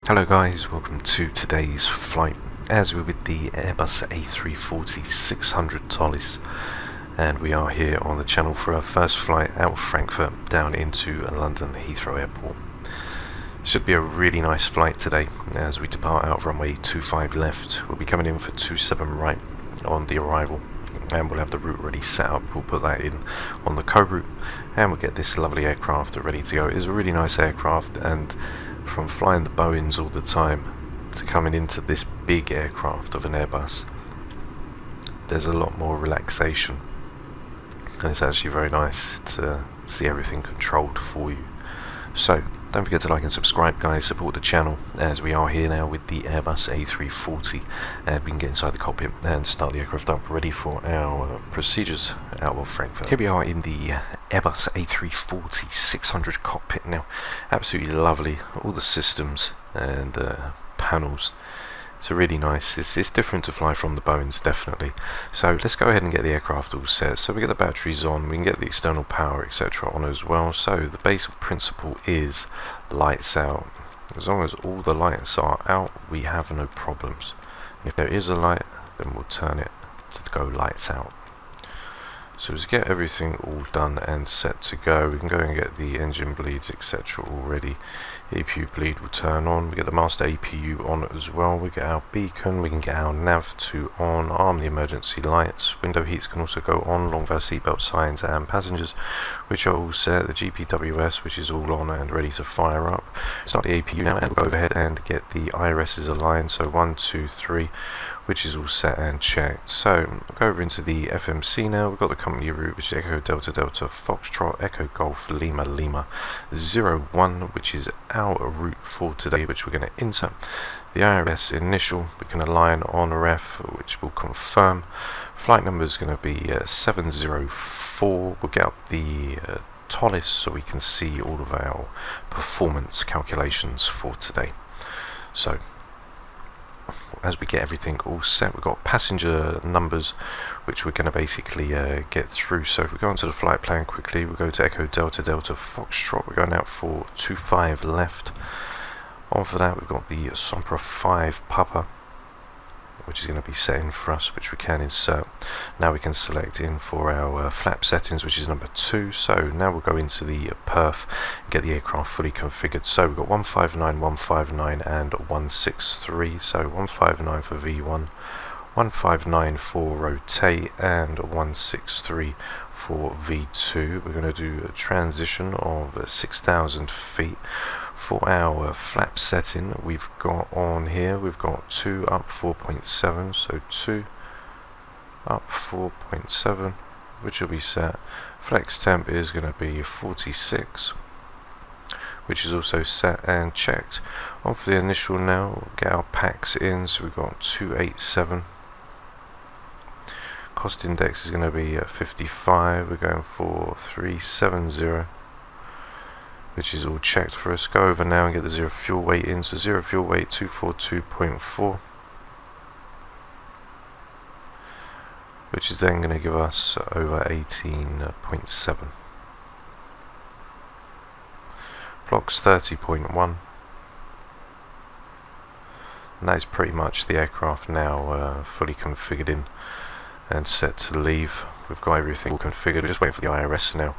Hello guys, welcome to today's flight as we're with the Airbus A340-600 Toliss, and we are here on the channel for our first flight out of Frankfurt down into London Heathrow Airport. Should be a really nice flight today as we depart out of runway 25 left. We'll be coming in for 27 right on the arrival, and we'll have the route already set up. We'll put that in on the co-route and we'll get this lovely aircraft ready to go. It is a really nice aircraft, and from flying the Boeings all the time to coming into this big aircraft of an Airbus, there's a lot more relaxation, and it's actually very nice to see everything controlled for you. So don't forget to like and subscribe guys, support the channel as we are here now with the Airbus A340, and we can get inside the cockpit and start the aircraft up ready for our procedures out of Frankfurt. Here we are in the Airbus A340-600 cockpit now. Absolutely lovely, all the systems and panels. It's really nice. It's different to fly from the Boeings, definitely. So let's go ahead and get the aircraft all set. So we get the batteries on, we can get the external power etc. on as well. So the basic principle is lights out. As long as all the lights are out, we have no problems. If there is a light, then we'll turn it to go lights out. So let's get everything all done and set to go. We can go and get the engine bleeds etc. already. APU bleed will turn on. We get the master APU on as well. We get our beacon. We can get our nav 2 on. Arm the emergency lights. Window heats can also go on along with our seatbelt signs and passengers, which are all set. The GPWS, which is all on and ready to fire up. Start the APU now, and we'll go overhead and get the IRSs aligned. So 1, 2, 3. Which is all set and checked. So we'll go over into the FMC now. We've got the company route, which is Echo Delta Delta Foxtrot Echo Golf Lima Lima 01, which is our route for today, which we're going to insert. The IRS initial we can align on ref, which will confirm. Flight number is going to be 704. We'll get up the Toliss so we can see all of our performance calculations for today. So as we get everything all set, we've got passenger numbers which we're going to basically get through. So if we go onto the flight plan quickly, we'll go to Echo Delta Delta Foxtrot. We're going out for 25 left. On for that, we've got the Sopra 5 Papa, which is going to be set in for us, which we can insert. Now we can select in for our flap settings, which is number 2. So now we'll go into the perf and get the aircraft fully configured. So we've got 159, 159 and 163. So 159 for V1, 159 for rotate and 163 for V2. We're going to do a transition of 6,000 feet. For our flap setting, we've got on here, we've got 2 up 4.7, so 2 up 4.7, which will be set. Flex temp is going to be 46, which is also set and checked. On for the initial now, we'll get our packs in, so we've got 287. Cost index is going to be 55, we're going for 370. Which is all checked for us. Go over now and get the zero fuel weight in. So zero fuel weight 242.4, which is then going to give us over 18.7. Blocks 30.1, and that is pretty much the aircraft now fully configured in and set to leave. We've got everything all configured. We're just waiting for the IRS now.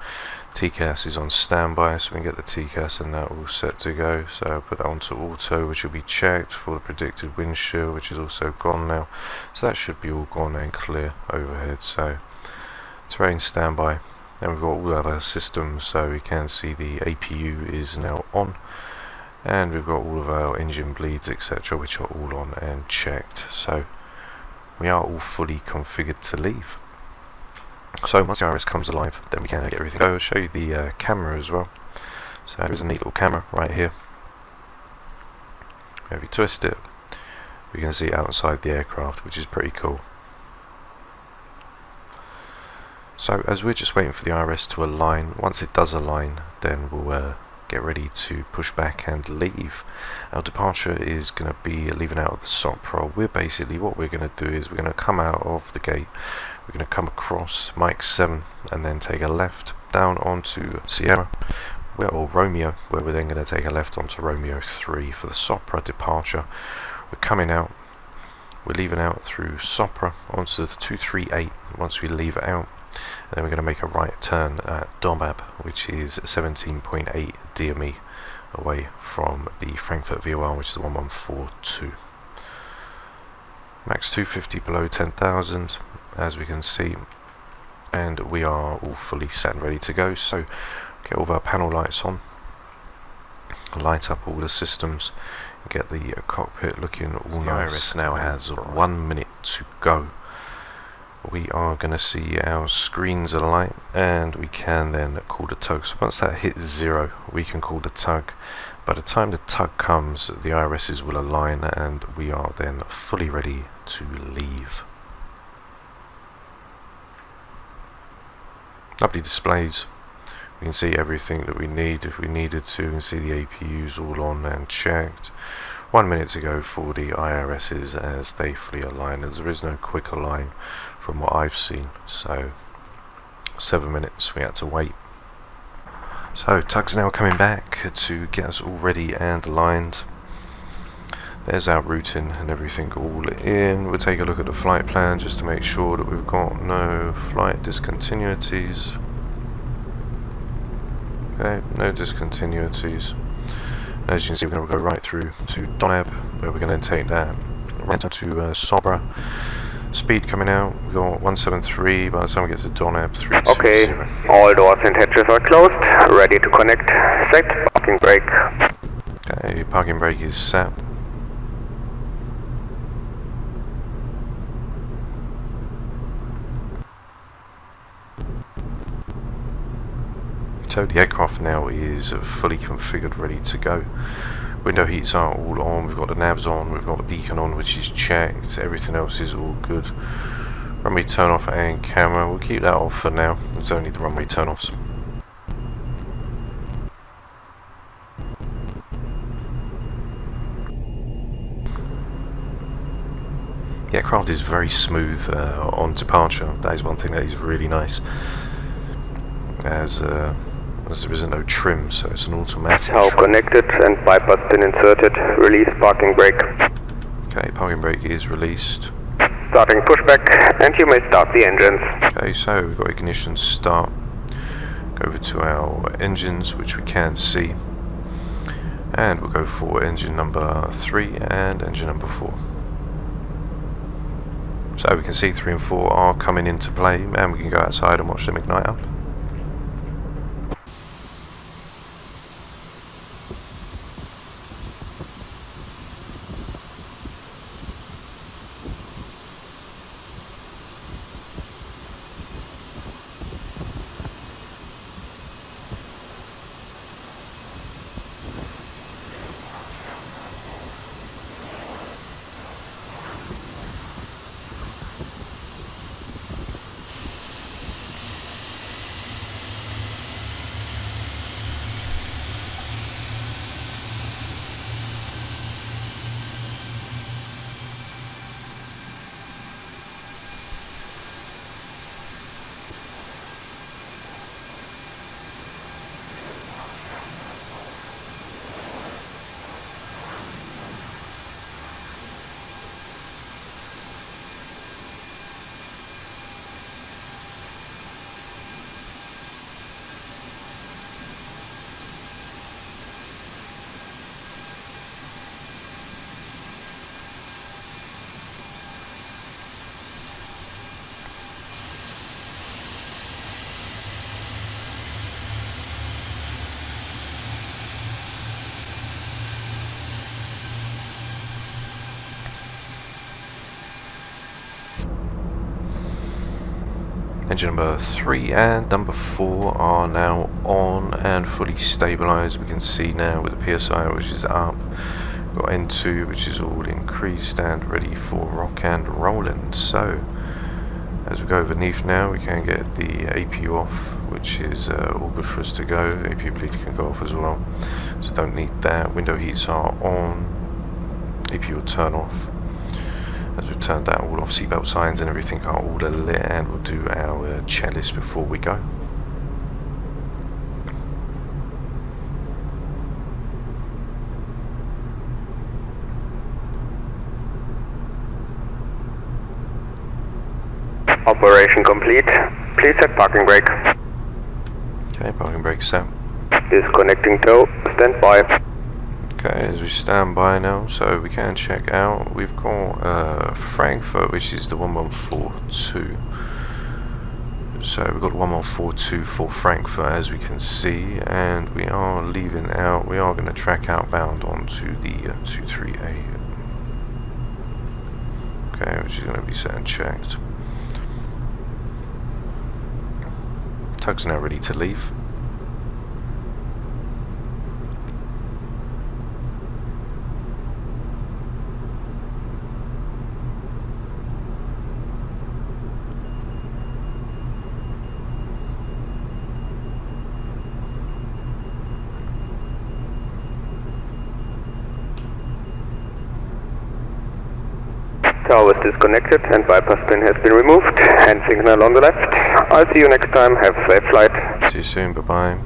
TCAS is on standby, so we can get the TCAS and that all set to go. So I'll put that onto auto, which will be checked for the predicted windshield, which is also gone now. So that should be all gone and clear overhead. So terrain standby, and we've got all of our systems, so we can see the APU is now on, and we've got all of our engine bleeds etc., which are all on and checked. So we are all fully configured to leave. So once the IRS comes alive, then we can get everything. I'll show you the camera as well. So there's a neat little camera right here. If you twist it, we can see outside the aircraft, which is pretty cool. So as we're just waiting for the IRS to align, once it does align, then we'll get ready to push back and leave. Our departure is going to be leaving out of the Sopra. What we're going to do is we're going to come out of the gate, we're going to come across Mike 7 and then take a left down onto Sierra. Romeo, where we're then going to take a left onto Romeo 3 for the Sopra departure. We're coming out, we're leaving out through Sopra onto the 238 once we leave it out, and then we're going to make a right turn at Domab, which is 17.8 DME away from the Frankfurt VOR, which is the 1142. Max 250 below 10,000, as we can see, and we are all fully set and ready to go. So get all of our panel lights on, light up all the systems, get the cockpit looking all nice. Iris now has 1 minute to go. We are going to see our screens alight, and we can then call the tug. So once that hits 0, we can call the tug. By the time the tug comes, the IRSs will align, and we are then fully ready to leave. Lovely displays. We can see everything that we need if we needed to. We can see the APUs all on and checked. 1 minute to go for the IRSs as they fully align, as there is no quick align from what I've seen. So 7 minutes we had to wait. So tug's now coming back to get us all ready and aligned. There's our routing and everything all in. We'll take a look at the flight plan just to make sure that we've got no flight discontinuities. Okay, no discontinuities. As you can see, we're going to go right through to Donab, where we're going to take that right to Sobra. Speed coming out, we've got 173, by the time we get to Donab, 320. Okay, all doors and hatches are closed, ready to connect, set, parking brake. Okay, parking brake is set. So the aircraft now is fully configured, ready to go. Window heats are all on, we've got the nabs on, we've got the beacon on, which is checked, everything else is all good. Runway turn off and camera, we'll keep that off for now, there's only the runway turn offs. The aircraft is very smooth on departure. That is one thing that is really nice, as there isn't no trim, so it's an automatic. Now connected and bypass pin inserted. Release parking brake. Okay, parking brake is released. Starting pushback, and you may start the engines. Okay, so we've got ignition start. Go over to our engines, which we can see, and we'll go for engine number 3 and engine number 4. So we can see 3 and 4 are coming into play, and we can go outside and watch them ignite up. Engine number 3 and number 4 are now on and fully stabilised. We can see now with the PSI, which is up. We've got N2, which is all increased and ready for rock and rolling. So as we go underneath now, we can get the APU off, which is all good for us to go. APU bleed can go off as well, so don't need that. Window heats are on. APU will turn off. As we've turned that all off, seatbelt signs and everything are all lit, and we'll do our checklist before we go. Operation complete. Please set parking brake. Okay, parking brake set. Disconnecting tow. Stand by. Okay, as we stand by now, so we can check out. We've got Frankfurt, which is the 1142. So we've got 1142 for Frankfurt, as we can see, and we are leaving out. We are going to track outbound onto the 238. Okay, which is going to be set and checked. Tug's now ready to leave. Tower is disconnected and bypass pin has been removed. Hand signal on the left. I'll see you next time. Have a safe flight. See you soon. Bye bye.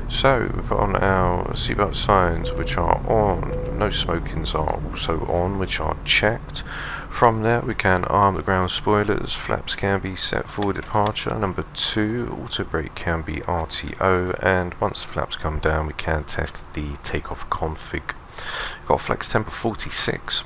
So we've on our seatbelt signs, which are on. No smokings are also on, which are checked. From there we can arm the ground spoilers. Flaps can be set for departure. Number 2, auto brake can be RTO, and once the flaps come down we can test the takeoff config. Got flex temp of 46.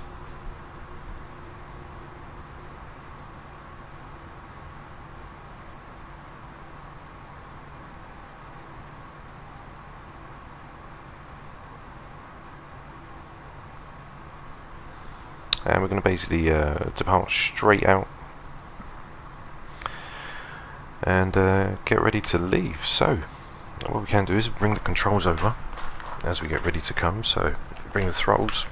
And we're going to basically depart straight out and get ready to leave. So what we can do is bring the controls over as we get ready to come. So bring the throttles.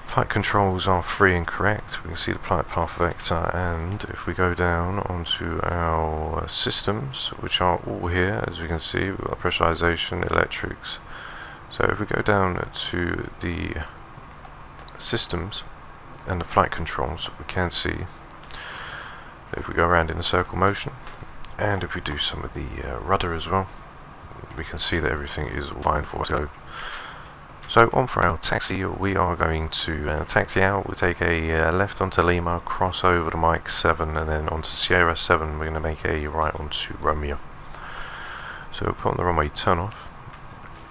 Flight controls are free and correct. We can see the flight path vector, and if we go down onto our systems, which are all here, as we can see, we've got pressurization, electrics. So if we go down to the systems and the flight controls, we can see if we go around in a circle motion, and if we do some of the rudder as well, we can see that everything is fine for us to go. So on for our taxi, we are going to taxi out. We'll take a left onto Lima, cross over to Mike 7, and then onto Sierra 7 we're going to make a right onto Romeo. So we'll put on the runway turn off,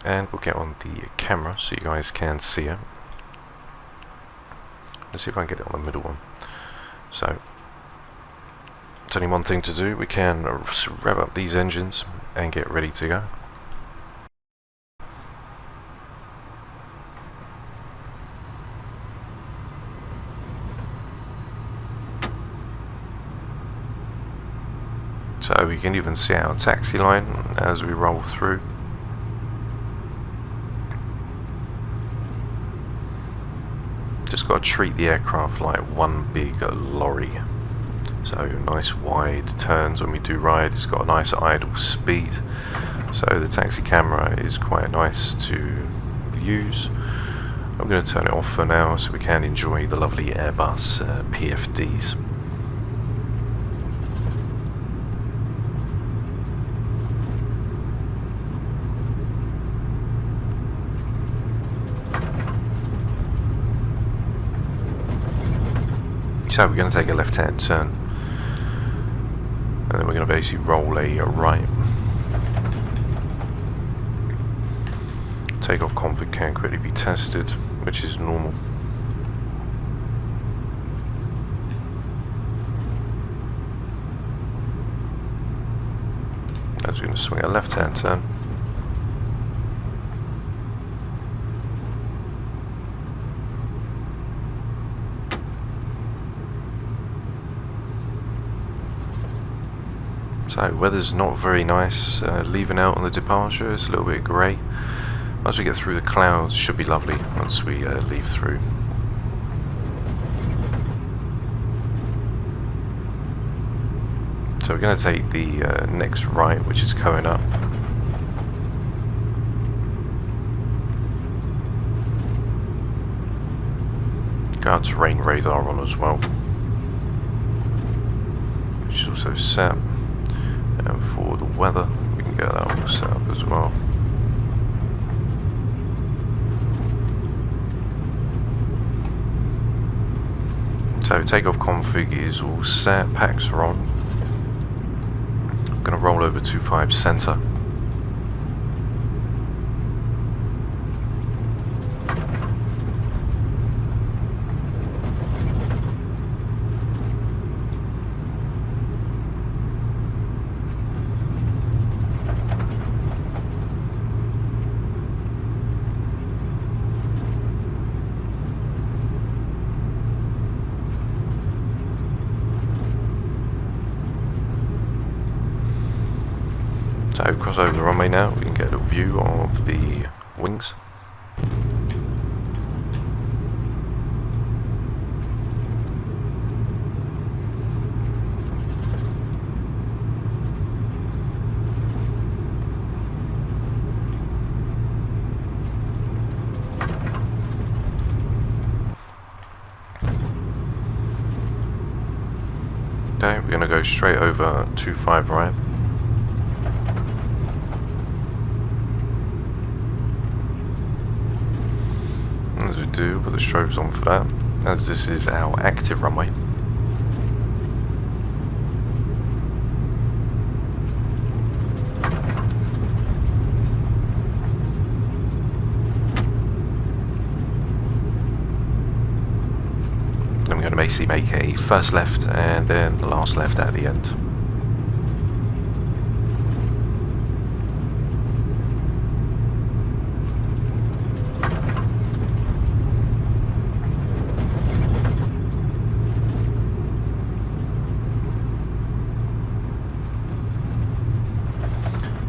and we'll get on the camera so you guys can see it. Let's see if I can get it on the middle one. So, it's only one thing to do. We can rev up these engines and get ready to go. So we can even see our taxi line as we roll through. Just got to treat the aircraft like one big lorry. So nice wide turns when we do ride. It's got a nice idle speed. So the taxi camera is quite nice to use. I'm going to turn it off for now so we can enjoy the lovely Airbus PFDs. So we're going to take a left-hand turn, and then we're going to basically roll a right. Takeoff config can quickly be tested, which is normal. As we're going to swing a left-hand turn. So weather's not very nice, leaving out on the departure. It's a little bit grey. Once we get through the clouds, it should be lovely once we leave through. So we're going to take the next right, which is coming up. Got terrain radar on as well, which is also set. And for the weather, we can get that all set up as well. So takeoff config is all set, packs are on. I'm going to roll over 25 center. So cross over the runway now, we can get a little view of the wings. Okay, we're going to go straight over 25 right. As we do, put the strobes on for that, as this is our active runway. Then we're going to basically make a first left and then the last left at the end.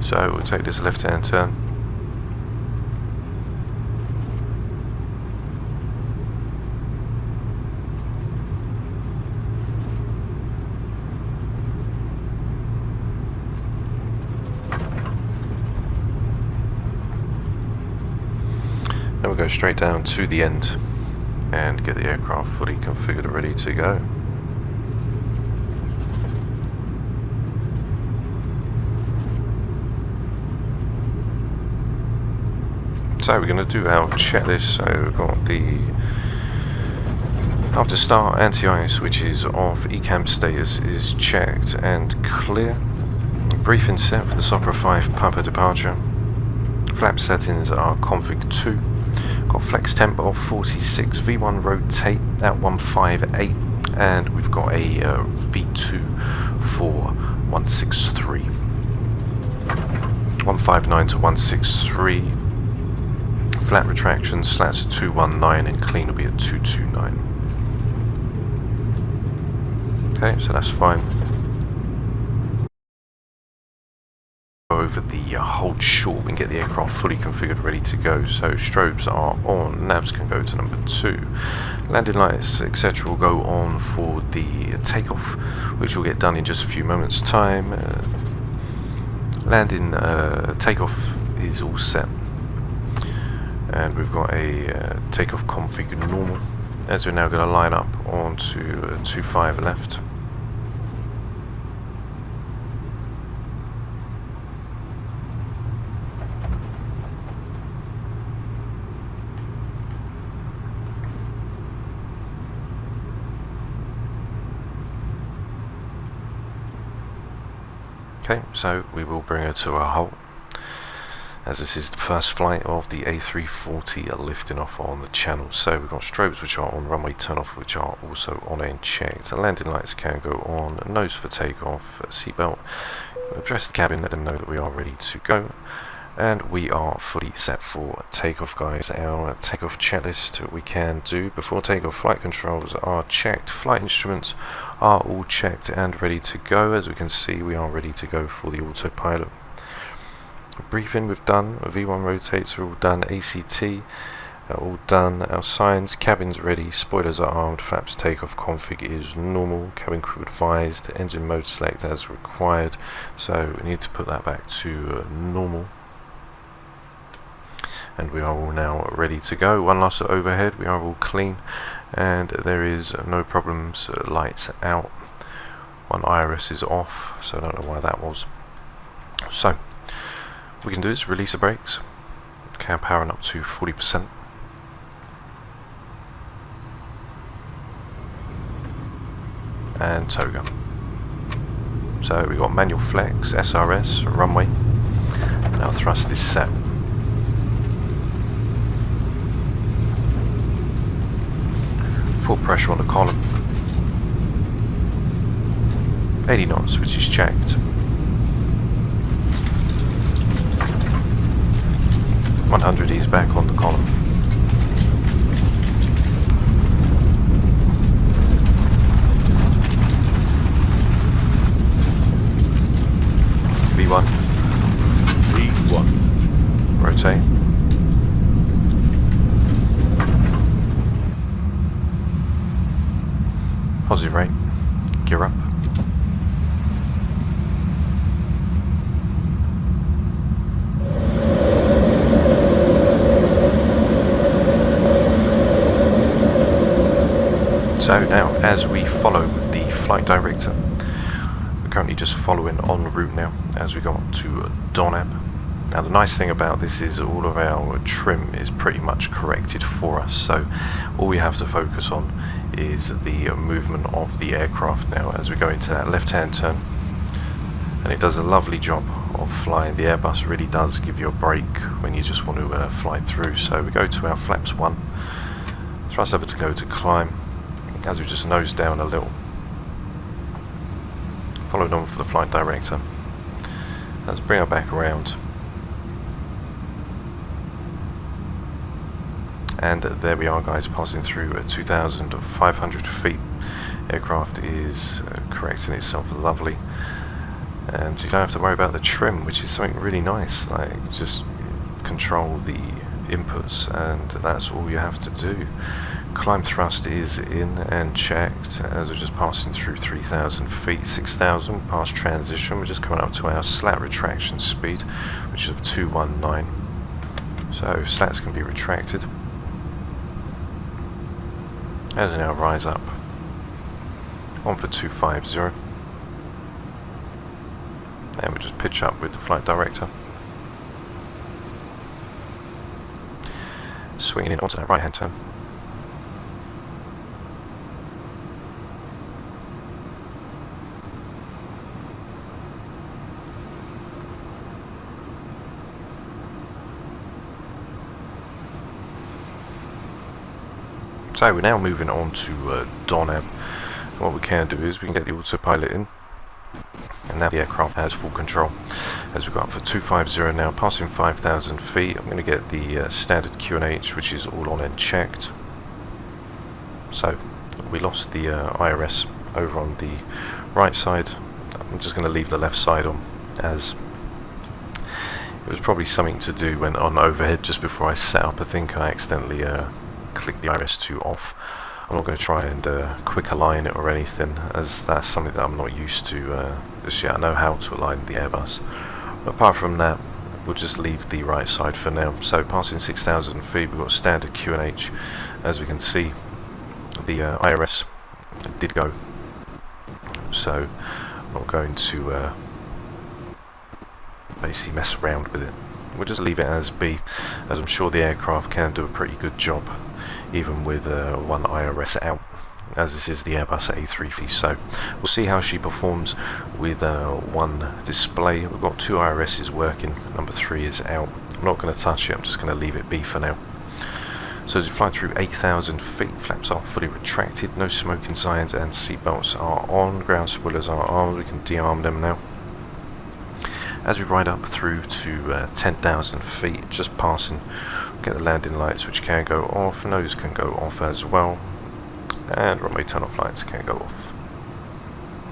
So we'll take this left-hand turn. Then we'll go straight down to the end and get the aircraft fully configured and ready to go. So we're going to do our checklist. So we've got the after start anti-ice, which is off, ECAM status is checked and clear. Briefing set for the Sopra 5 Papa departure. Flap settings are config 2. Got flex temp of 46, V1 rotate at 158, and we've got a V2 for 163. 159 to 163. Flat retraction, slats at 219 and clean will be at 229. Okay, so that's fine. Go over the hold short and get the aircraft fully configured, ready to go. So strobes are on, navs can go to number 2. Landing lights, etc. will go on for the takeoff, which will get done in just a few moments' time. Landing takeoff is all set. And we've got a takeoff config normal, as we're now going to line up onto 25 left. Okay, so we will bring her to a halt, as this is the first flight of the A340 lifting off on the channel. So we've got strobes which are on, runway turn off which are also on and checked. The landing lights can go on, nose for takeoff, seatbelt. Address the cabin, let them know that we are ready to go. And we are fully set for takeoff, guys. Our takeoff checklist we can do before takeoff. Flight controls are checked, flight instruments are all checked and ready to go. As we can see, we are ready to go for the autopilot. Briefing we've done, V1 rotates are all done, ACT all done, our signs, cabin's ready, spoilers are armed, flaps takeoff config is normal, cabin crew advised, engine mode select as required, so we need to put that back to normal. And we are all now ready to go. One last overhead, we are all clean and there is no problems. Lights out, one iris is off, so I don't know why that was. So what we can do is release the brakes, cab powering up to 40%. and toga. So we got manual flex, SRS, runway. Now thrust is set. Full pressure on the column. 80 knots, which is checked. 100 ease back on the column. V1. V1. Rotate. Positive rate. Gear up. So now, as we follow the flight director, we're currently just following en route now as we go up to Donab. Now the nice thing about this is all of our trim is pretty much corrected for us, so all we have to focus on is the movement of the aircraft now as we go into that left-hand turn. And it does a lovely job of flying. The Airbus really does give you a break when you just want to fly through. So we go to our flaps 1, thrust over to go to climb, as we just nose down a little. Followed on for the flight director. Let's bring her back around. And there we are, guys, passing through 2,500 feet. Aircraft is correcting itself lovely. And you don't have to worry about the trim, which is something really nice. Like, just control the inputs and that's all you have to do. Climb thrust is in and checked as we're just passing through 3,000 feet, 6,000 past transition. We're just coming up to our slat retraction speed, which is of 219. So slats can be retracted. As we now rise up, on for 250. And we just pitch up with the flight director. Swinging in onto that right hand turn. So we're now moving on to Donab. What we can do is we can get the autopilot in, and now the aircraft has full control. As we go up for 250 now, passing 5,000 feet, I'm going to get the standard QNH, which is all on and checked. So we lost the IRS over on the right side. I'm just going to leave the left side on, as it was probably something to do when on overhead just before I set up. I think I accidentally click the IRS2 off. I'm not going to try and quick align it or anything, as that's something that I'm not used to just yet. I know how to align the Airbus, but apart from that we'll just leave the right side for now. So passing 6,000 feet, we've got standard QNH. As we can see, the IRS did go, so I'm not going to basically mess around with it. We'll just leave it as B, as I'm sure the aircraft can do a pretty good job even with one IRS out, as this is the Airbus A340. So we'll see how she performs with one display. We've got 2 IRSs working, number 3 is out. I'm not going to touch it, I'm just going to leave it be for now. So as we fly through 8,000 feet, flaps are fully retracted, no smoking signs, and seatbelts are on, ground spoilers are on, we can de-arm them now. As we ride up through to 10,000 feet, just passing, get the landing lights which can go off, nose can go off as well, and runway turn-off lights can go off.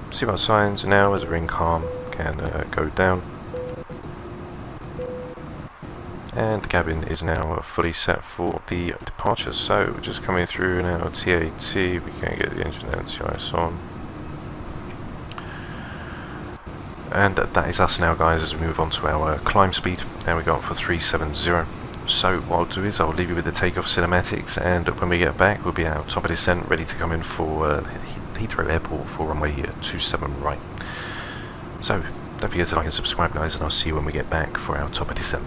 Seatbelt signs now, as we're in calm, can go down. And the cabin is now fully set for the departure. So we're just coming through now, TAT, we can get the engine and TIS on. And that is us now, guys, as we move on to our climb speed, and we go up for 370. So what I'll do is I'll leave you with the takeoff cinematics, and when we get back we'll be at our top of descent, ready to come in for Heathrow Airport for runway 27 right. So don't forget to like and subscribe, guys, and I'll see you when we get back for our top of descent.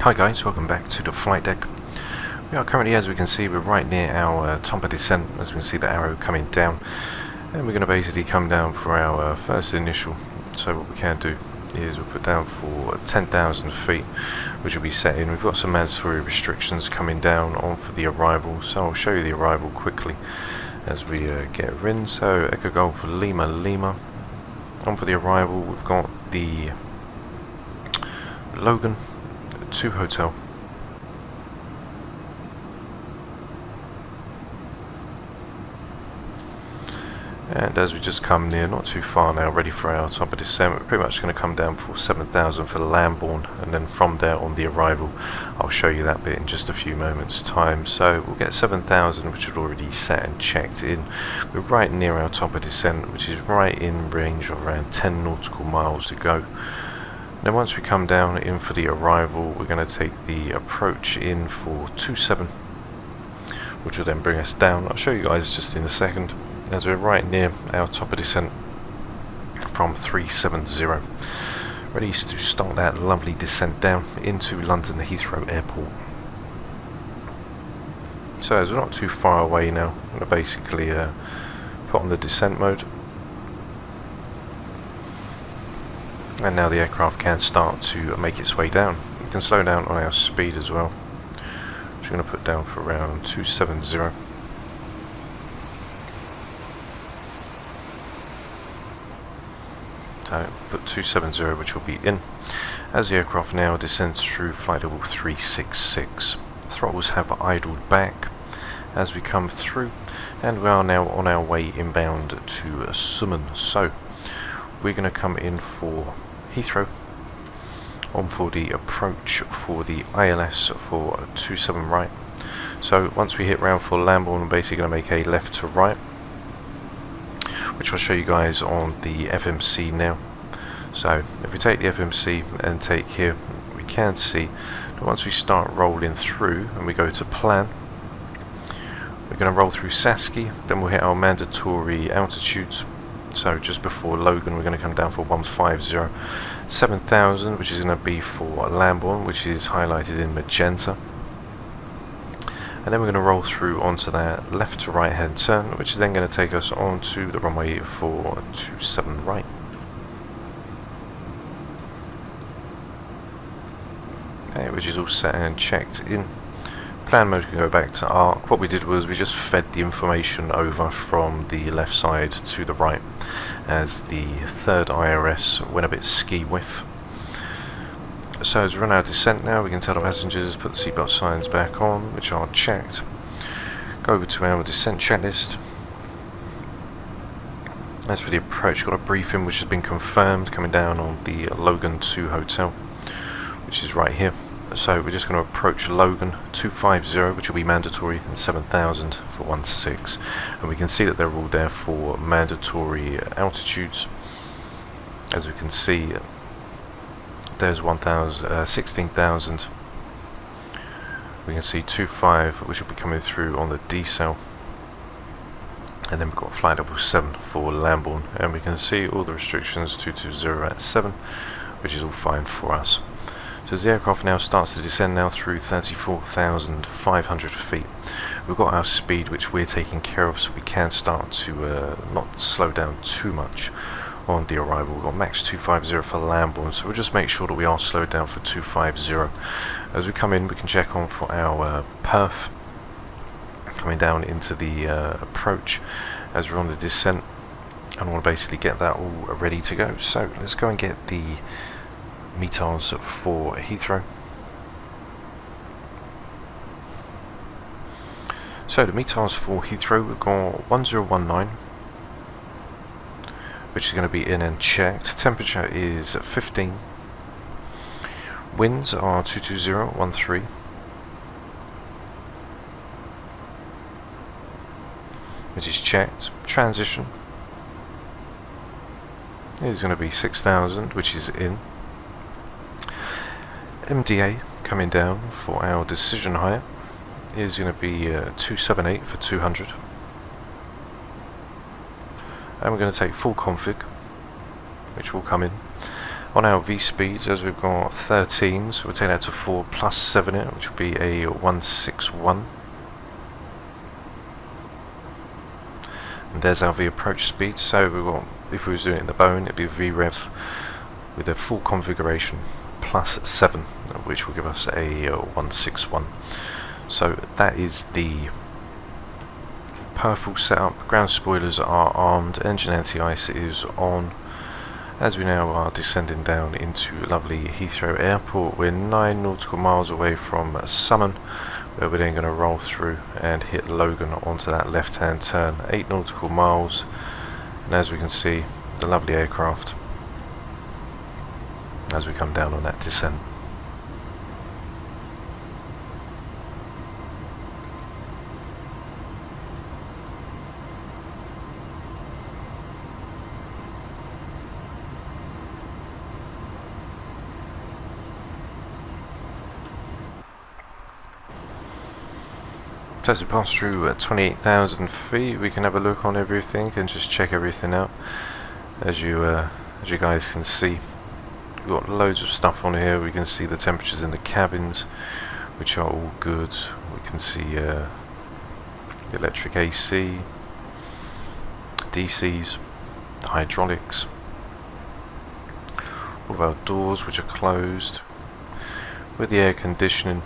Hi guys, welcome back to the flight deck. We are currently, as we can see, we're right near our top of descent, as we can see the arrow coming down, and we're going to basically come down for our first initial. So what we can do is we'll put down for 10,000 feet, which will be set in. We've got some mandatory restrictions coming down on for the arrival, so I'll show you the arrival quickly as we get in. So Echo Golf Lima Lima. On for the arrival, we've got the Logan 2 Hotel. And as we just come near, not too far now, ready for our top of descent, we're pretty much going to come down for 7,000 for the Lambourne, and then from there on the arrival, I'll show you that bit in just a few moments time. So we'll get 7,000, which is already set and checked in. We're right near our top of descent, which is right in range of around 10 nautical miles to go. Then once we come down in for the arrival, we're going to take the approach in for 27, which will then bring us down. I'll show you guys just in a second, as we're right near our top of descent from 370. Ready to start that lovely descent down into London Heathrow Airport. So as we're not too far away now, I'm going to basically put on the descent mode. And now the aircraft can start to make its way down. We can slow down on our speed as well, which we're going to put down for around 270. So put 270, which will be in. As the aircraft now descends through flight level 366, throttles have idled back as we come through, and we are now on our way inbound to Summon. So we're going to come in for Heathrow, on for the approach for the ILS for 27 right. So once we hit round for Lambourne, we're basically going to make a left to right, which I'll show you guys on the FMC now. So if we take the FMC and take here, we can see that once we start rolling through and we go to plan, we're going to roll through Saski, then we'll hit our mandatory altitudes. So just before Logan, we're going to come down for 150, 7,000, which is going to be for Lambourne, which is highlighted in magenta. And then we're going to roll through onto that left to right hand turn, which is then going to take us onto the runway for 27 right. Okay, which is all set and checked in. Plan mode can go back to ARC. What we did was we just fed the information over from the left side to the right, as the third IRS went a bit ski whiff. So as we run our descent now, we can tell the passengers put the seatbelt signs back on, which are checked. Go over to our descent checklist. As for the approach, got a briefing which has been confirmed coming down on the Logan 2 Hotel, which is right here. So we're just going to approach Logan 250, which will be mandatory, and 7,000 for 16. And we can see that they're all there for mandatory altitudes. As we can see, there's 16,000. We can see 25, which will be coming through on the decel. And then we've got flight level 7 for Lambourne. And we can see all the restrictions, 220 at 7, which is all fine for us. So as the aircraft now starts to descend now through 34,500 feet, we've got our speed which we're taking care of, so we can start to not slow down too much on the arrival. We've got max 250 for Lambourne, so we'll just make sure that we are slowed down for 250. As we come in, we can check on for our perf coming down into the approach as we're on the descent, and we'll basically get that all ready to go. So let's go and get the METARs for Heathrow. So the METARs for Heathrow, we've got 1019, which is going to be in and checked. Temperature is 15. Winds are 22013. Which is checked. Transition is going to be 6,000, which is in. MDA coming down for our decision height is going to be 278 for 200. And we're going to take full config, which will come in On our V speeds, as we've got 13, so we'll take that to 4 plus 7 it, which will be a 161. And there's our V approach speed. So we got, if we was doing it in the bone, it'd be V rev with a full configuration plus 7, which will give us a 161. So that is the full setup. Ground spoilers are armed, engine anti-ice is on. As we now are descending down into lovely Heathrow Airport, we're 9 nautical miles away from Summon, where we're then going to roll through and hit Logan onto that left hand turn. 8 nautical miles, and as we can see, the lovely aircraft as we come down on that descent. So as we pass through 28,000 feet, we can have a look on everything and just check everything out. As you guys can see, we've got loads of stuff on here. We can see the temperatures in the cabins, which are all good. We can see the electric AC, DCs, the hydraulics, all of our doors which are closed. With the air conditioning,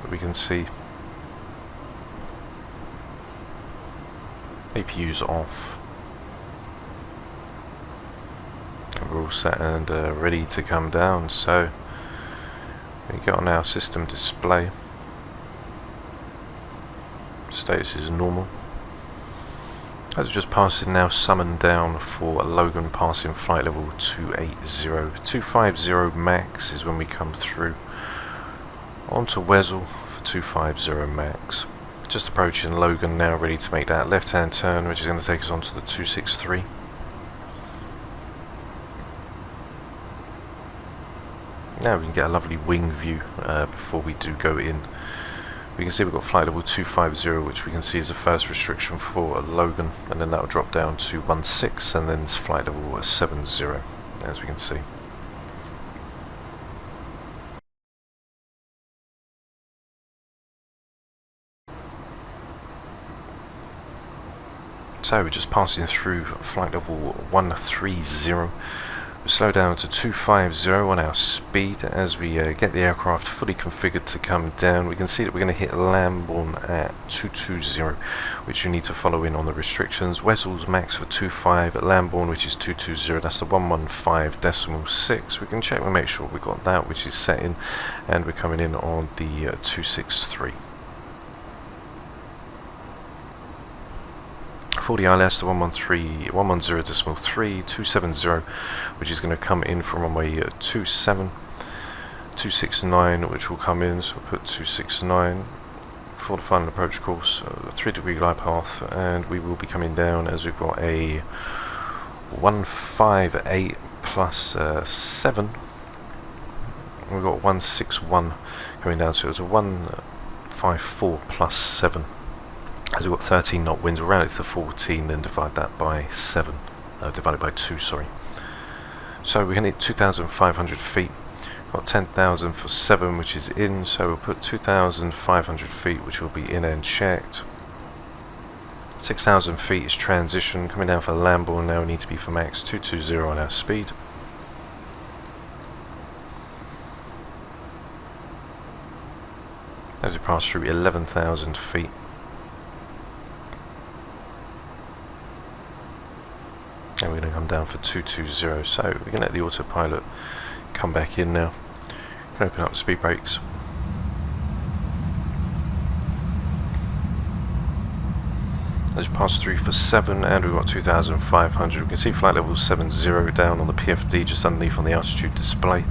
we can see APU's off, and we're all set and ready to come down. So we get on our system display, status is normal. As we're just passing now Summon down for Logan, passing flight level 280. 250 max is when we come through onto Wesel for 250 max. Just approaching Logan now, ready to make that left hand turn, which is going to take us onto the 263. Now we can get a lovely wing view before we do go in. We can see we've got flight level 250, which we can see is the first restriction for Logan, and then that will drop down to 16, and then it's flight level 70, as we can see. So we're just passing through flight level 130. We slow down to 250 on our speed as we get the aircraft fully configured to come down. We can see that we're going to hit Lambourne at 220, which you need to follow in on the restrictions. Wesel's max for 25 at Lambourne, which is 220. That's the 115.6. We can check and make sure we got that, which is set in, and we're coming in on the 263. For the ILS, the 110.3, 270, which is going to come in from runway 27, 269, which will come in, so we'll put 269 for the final approach course, 3-degree glide path, and we will be coming down as we've got a 158 plus 7. We've got 161 coming down, so it's a 154 plus 7. As we've got 13 knot winds, we'll round it to 14, then divide that by 7, divided by 2, sorry. So we're going to hit 2,500 feet, got 10,000 for 7, which is in, so we'll put 2,500 feet, which will be in and checked. 6,000 feet is transition, coming down for Lambourne now, we need to be for max 220 on our speed. As we pass through 11,000 feet. And we're going to come down for 220, so we're going to let the autopilot come back in now. Going to open up the speed brakes. As we pass through for 7, and we've got 2,500. We can see flight level 70 down on the PFD just underneath on the altitude display.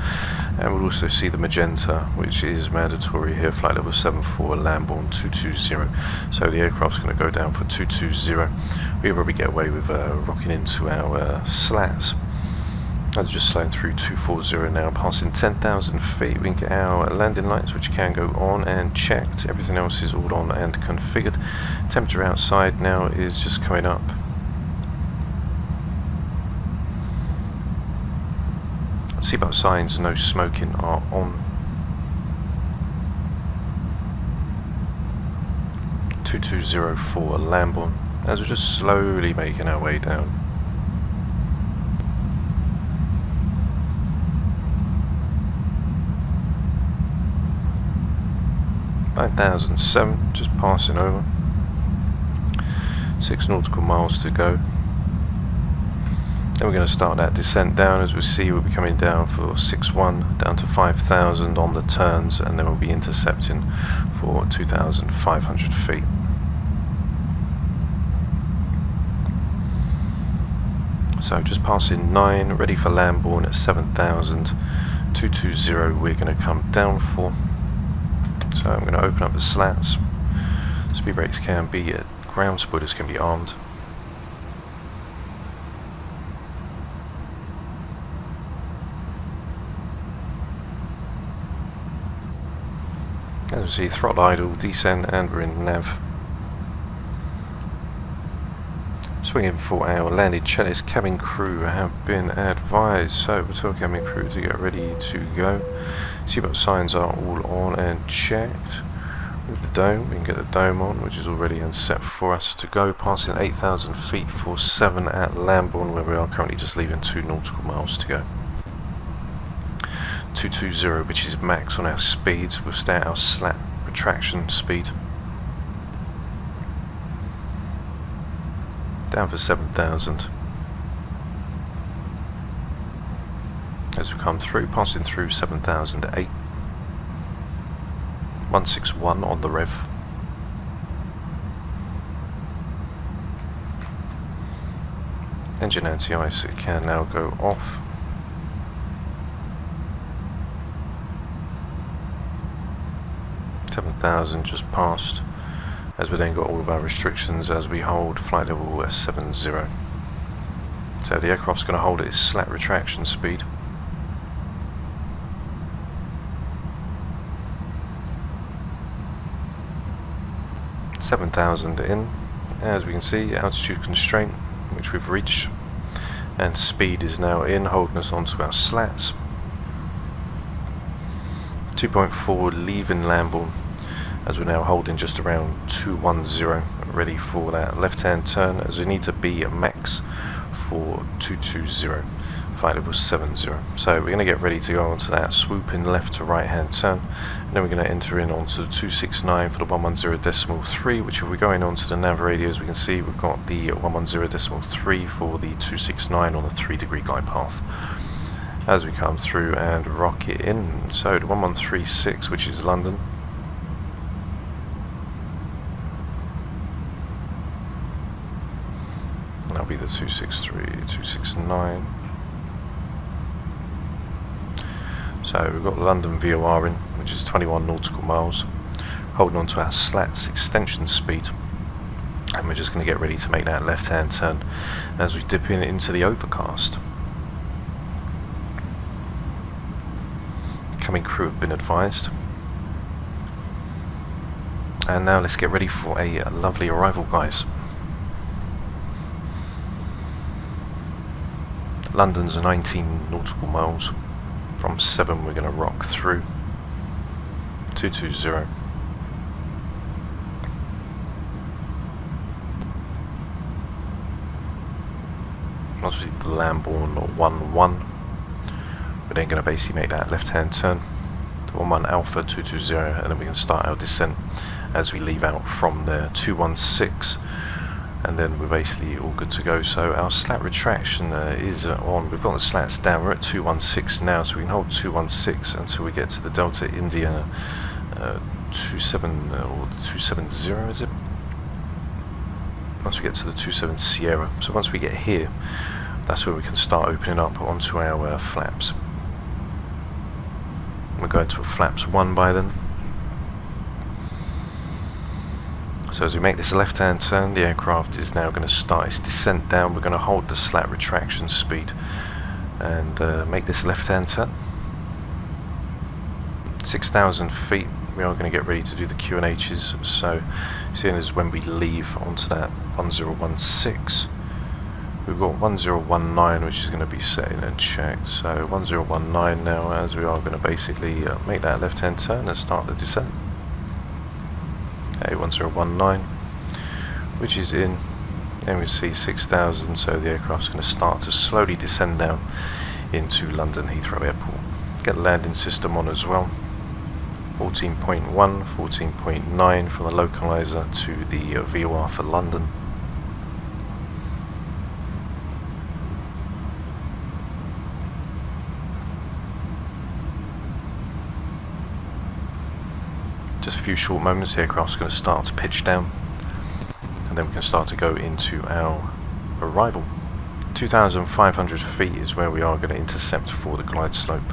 And we'll also see the magenta, which is mandatory here, flight level 74, Lambourne 220. So the aircraft's going to go down for 220. We'll probably get away with rocking into our slats. As just slowing through 240 now, passing 10,000 feet, we can get our landing lights, which can go on and checked. Everything else is all on and configured. Temperature outside now is just coming up. Seatbelt signs, no smoking, are on. 2204 Lambourne, as we're just slowly making our way down. (9,007), just passing over. 6 nautical miles to go. Then we're going to start that descent down. As we see, we'll be coming down for 6.1 down to 5,000 on the turns, and then we'll be intercepting for 2,500 feet. So just passing 9, ready for Lambourne at 7,000. 220 we're going to come down for. So I'm going to open up the slats. Speed brakes can be, ground spoilers can be armed. As we see, throttle idle, descend, and we're in nav. Swinging for our landing checklist. Cabin crew have been advised, so we'll tell cabin crew to get ready to go. Seatbelt signs are all on and checked. With the dome, we can get the dome on, which is already set for us to go. Passing 8,000 feet for 7 at Lambourne, where we are currently just leaving 2 nautical miles to go. 220, which is max on our speeds. We'll stay at our slat retraction speed. Down for 7,000. As we come through, passing through 7,008. 161 on the rev. Engine anti-ice, it can now go off. .7,000 just passed, as we then got all of our restrictions as we hold flight level 70. So the aircraft's going to hold its slat retraction speed. .7,000 in. As we can see, altitude constraint, which we've reached, and speed is now in, holding us onto our slats. 2.4 leaving Lambourne, as we're now holding just around 210, ready for that left-hand turn, as we need to be a max for 220, flight level 70. So we're going to get ready to go onto that swooping left to right-hand turn, and then we're going to enter in onto the 269 for the 110.3, which if we're going onto the nav radio, as we can see, we've got the 110.3 for the 269 on the 3-degree glide path. As we come through and rock it in, so the 1136, which is London. That'll be the 263, 269. So we've got London VOR in, which is 21 nautical miles, holding on to our slats extension speed, and we're just going to get ready to make that left-hand turn as we dip in into the overcast. Cabin crew have been advised. And now let's get ready for a lovely arrival, guys. London's 19 nautical miles. From 7 we're going to rock through. 220. Obviously the Lambourne 11. We're then going to basically make that left-hand turn to 11 Alpha 220, and then we can start our descent as we leave out from there. 216, and then we're basically all good to go. So our slat retraction is on. We've got the slats down. We're at 216 now, so we can hold 216 until we get to the Delta India 27 or 270, is it? Once we get to the 27 Sierra. So once we get here, that's where we can start opening up onto our flaps. We're going to a flaps 1 by then. So as we make this left-hand turn, the aircraft is now going to start its descent down. We're going to hold the slat retraction speed and make this left-hand turn. 6,000 feet. We are going to get ready to do the Q&H's. So seeing as when we leave onto that 1016, we've got 1019, which is going to be set in and checked. So 1019 now, as we are going to basically make that left-hand turn and start the descent. Okay, 1019, which is in. Then we see 6,000, so the aircraft's going to start to slowly descend down into London Heathrow Airport. Get the landing system on as well. 14.1, 14.9 from the localizer to the VOR for London. Just a few short moments, the aircraft's going to start to pitch down, and then we can start to go into our arrival. 2,500 feet is where we are going to intercept for the glide slope,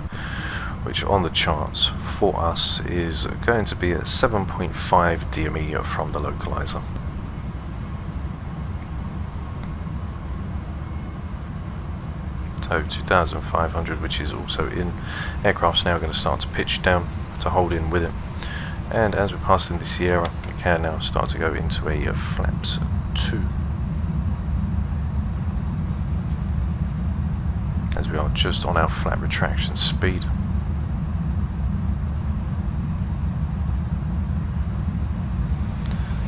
which on the charts for us is going to be at 7.5 DME from the localizer. So 2,500, which is also in. Aircraft's now going to start to pitch down to hold in with it. And as we pass in the Sierra, we can now start to go into a flaps 2. As we are just on our flat retraction speed.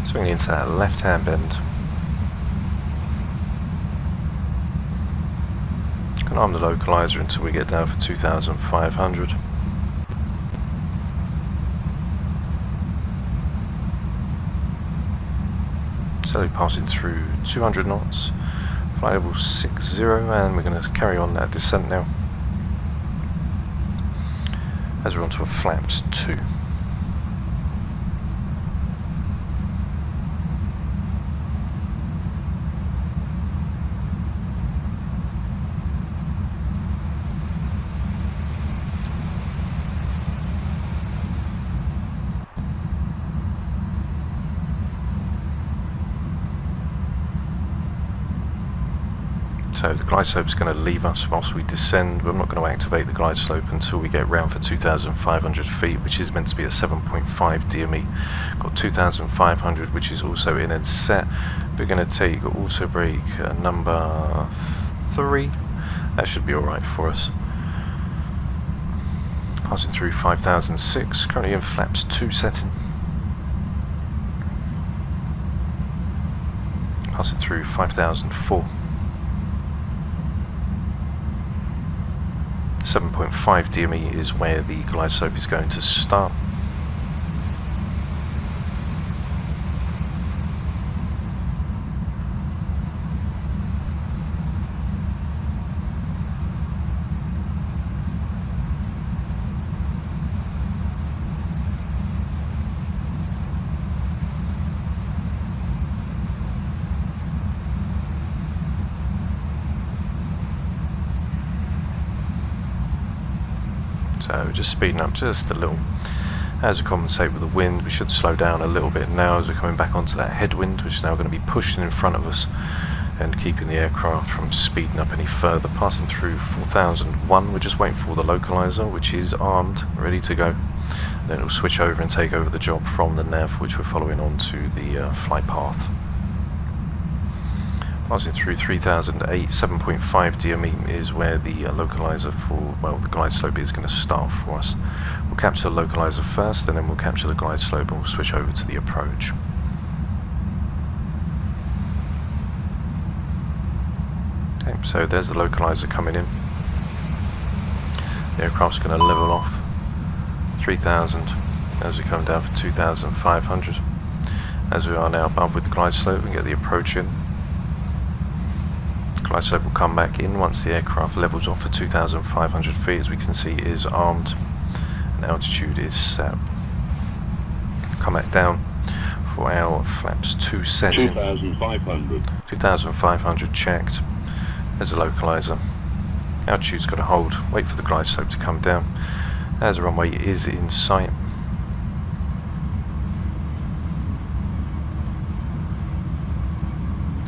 Swinging into that left-hand bend. Can arm the localizer until we get down for 2,500. Slowly passing through 200 knots. Flight level 60, and we're going to carry on that descent now as we're onto a flaps 2. So the glide slope is going to leave us whilst we descend. We're not going to activate the glide slope until we get round for 2,500 feet, which is meant to be a 7.5 DME. Got 2,500, which is also in and set. We're going to take auto brake number 3. That should be alright for us. Passing through 5,006, currently in flaps 2 setting. Passing through 5,004. 7.5 DME is where the glide slope is going to start. So just speeding up just a little. As we compensate with the wind, we should slow down a little bit now as we're coming back onto that headwind, which is now going to be pushing in front of us and keeping the aircraft from speeding up any further. Passing through 4001, we're just waiting for the localizer, which is armed, ready to go. And then it'll switch over and take over the job from the nav, which we're following on to the flight path. Passing through 3008, 7.5 DME is where the localizer for, well, the glide slope is going to start for us. We'll capture the localizer first, and then we'll capture the glide slope and we'll switch over to the approach. Okay, so there's the localizer coming in. The aircraft's going to level off 3,000 as we come down for 2,500. As we are now above with the glide slope, we get the approach in. Glide slope will come back in once the aircraft levels off for 2,500 feet. As we can see, it is armed and altitude is set. Come back down for our flaps 2 setting. 2,500. 2,500 checked. There's the localizer. Altitude's got to hold. Wait for the glide slope to come down. As the runway is in sight.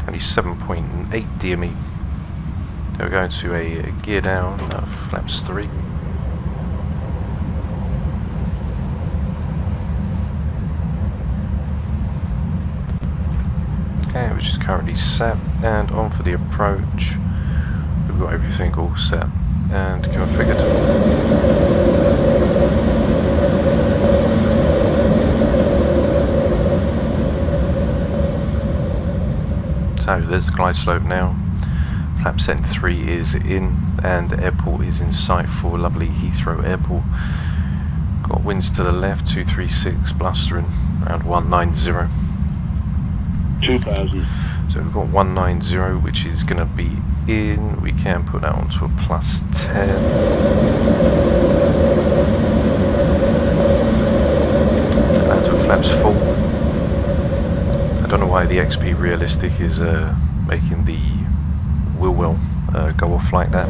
Only 7.8 DME. We're going to a gear down, flaps 3. Okay, which is currently set, and on for the approach. We've got everything all set and configured. So there's the glide slope now. Flap setting 3 is in, and the airport is in sight for lovely Heathrow Airport. Got winds to the left, 236, blustering around 190. 2000. So we've got 190, which is going to be in. We can put that onto a +10. That's with flaps full. I don't know why the XP Realistic is making the wheel well go off like that.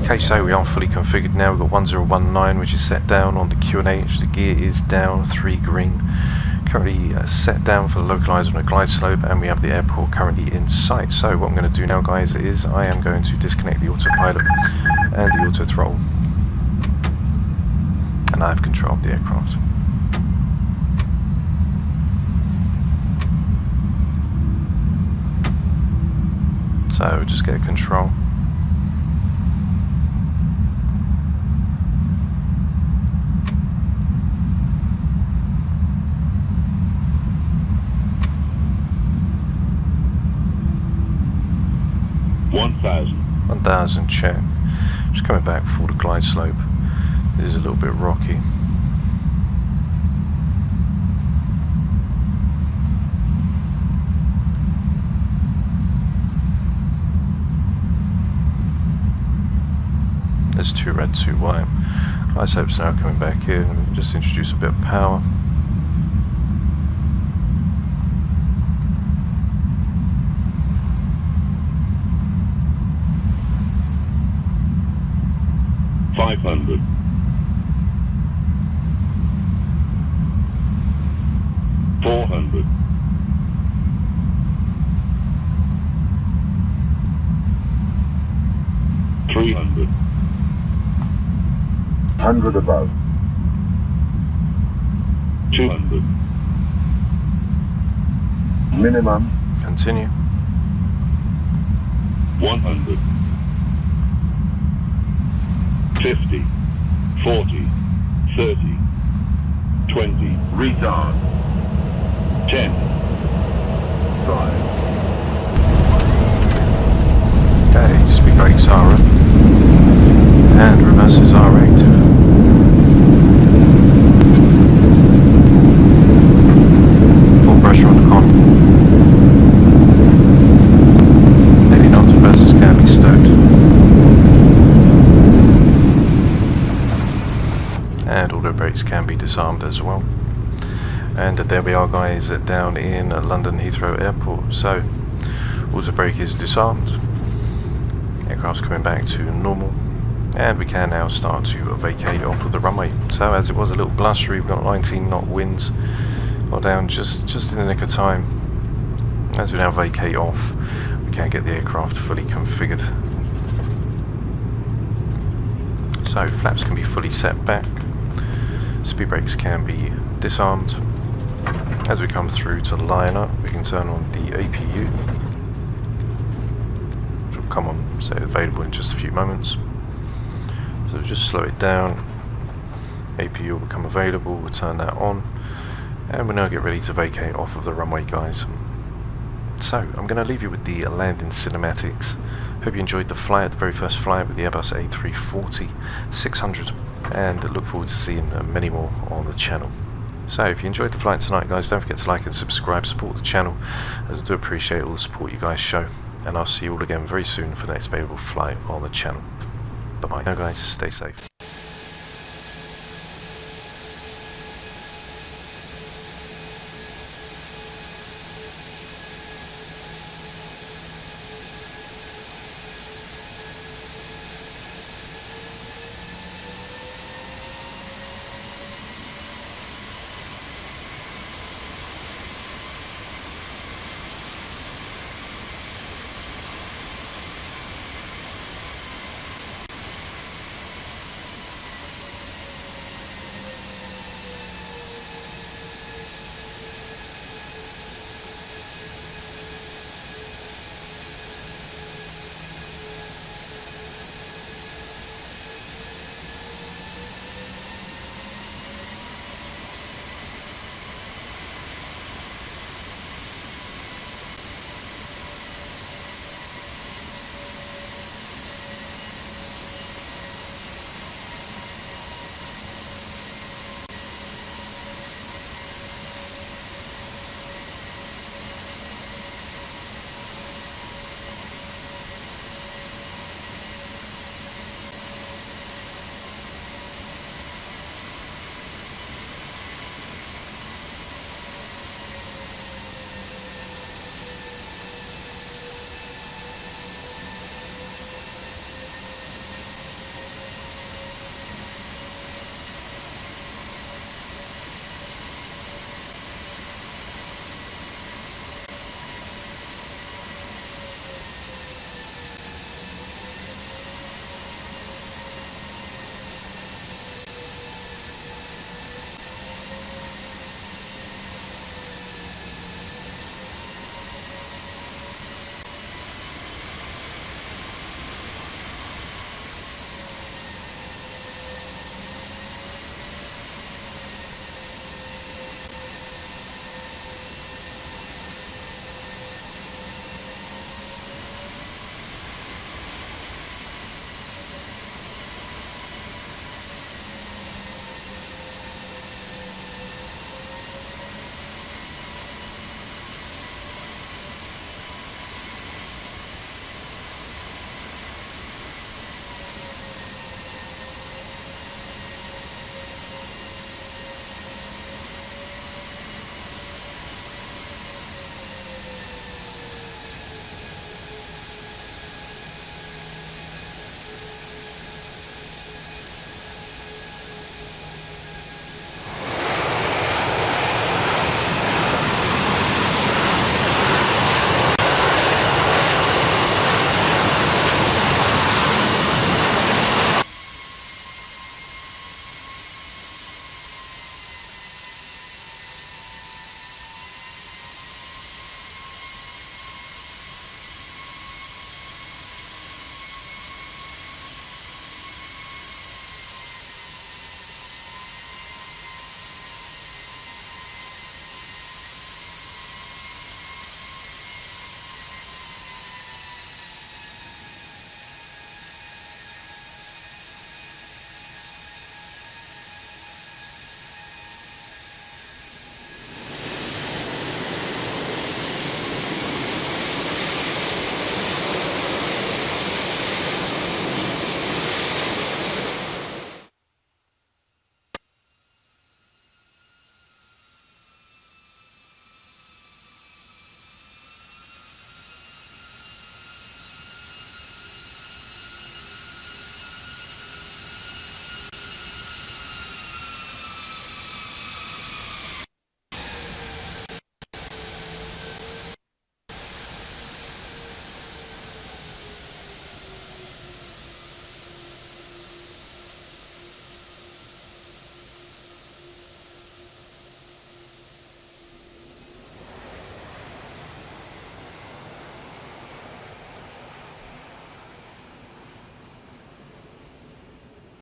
Okay, so we are fully configured now. We've got 1019, which is set down on the QNH. The gear is down, 3 green. Currently set down for the localizer on a glide slope, and we have the airport currently in sight. So what I'm going to do now, guys, is I am going to disconnect the autopilot and the auto throttle, and I have control of the aircraft. So just get control. $1,000. 1000 check. Just coming back for the glide slope. It is a little bit rocky. There's 2 red, 2 white. Glide slope's now coming back here. Just introduce a bit of power. $500. 400. 300. 100 above. 200. Minimum. Continue. 100. 50. 40. 30. 20. Retard. 10. 5. Okay, speed brakes are up, and reverses are active. Full pressure on the con. 80 knots reverses can be stowed. And auto brakes can be disarmed as well. And there we are, guys, down in London Heathrow Airport. So auto brake is disarmed, aircraft's coming back to normal, and we can now start to vacate off of the runway. So as it was a little blustery, we've got 19 knot winds, got down just in the nick of time. As we now vacate off, we can get the aircraft fully configured. So flaps can be fully set back, speed brakes can be disarmed. As we come through to line up, we can turn on the APU, which will come on, say, available in just a few moments. So just slow it down, APU will become available, we'll turn that on, and we'll now get ready to vacate off of the runway, guys. So I'm going to leave you with the landing cinematics. Hope you enjoyed the flight, the very first flight with the Airbus A340-600, and look forward to seeing many more on the channel. So if you enjoyed the flight tonight, guys, don't forget to like and subscribe, support the channel, as I do appreciate all the support you guys show, and I'll see you all again very soon for the next available flight on the channel. Bye bye. Now, guys, stay safe.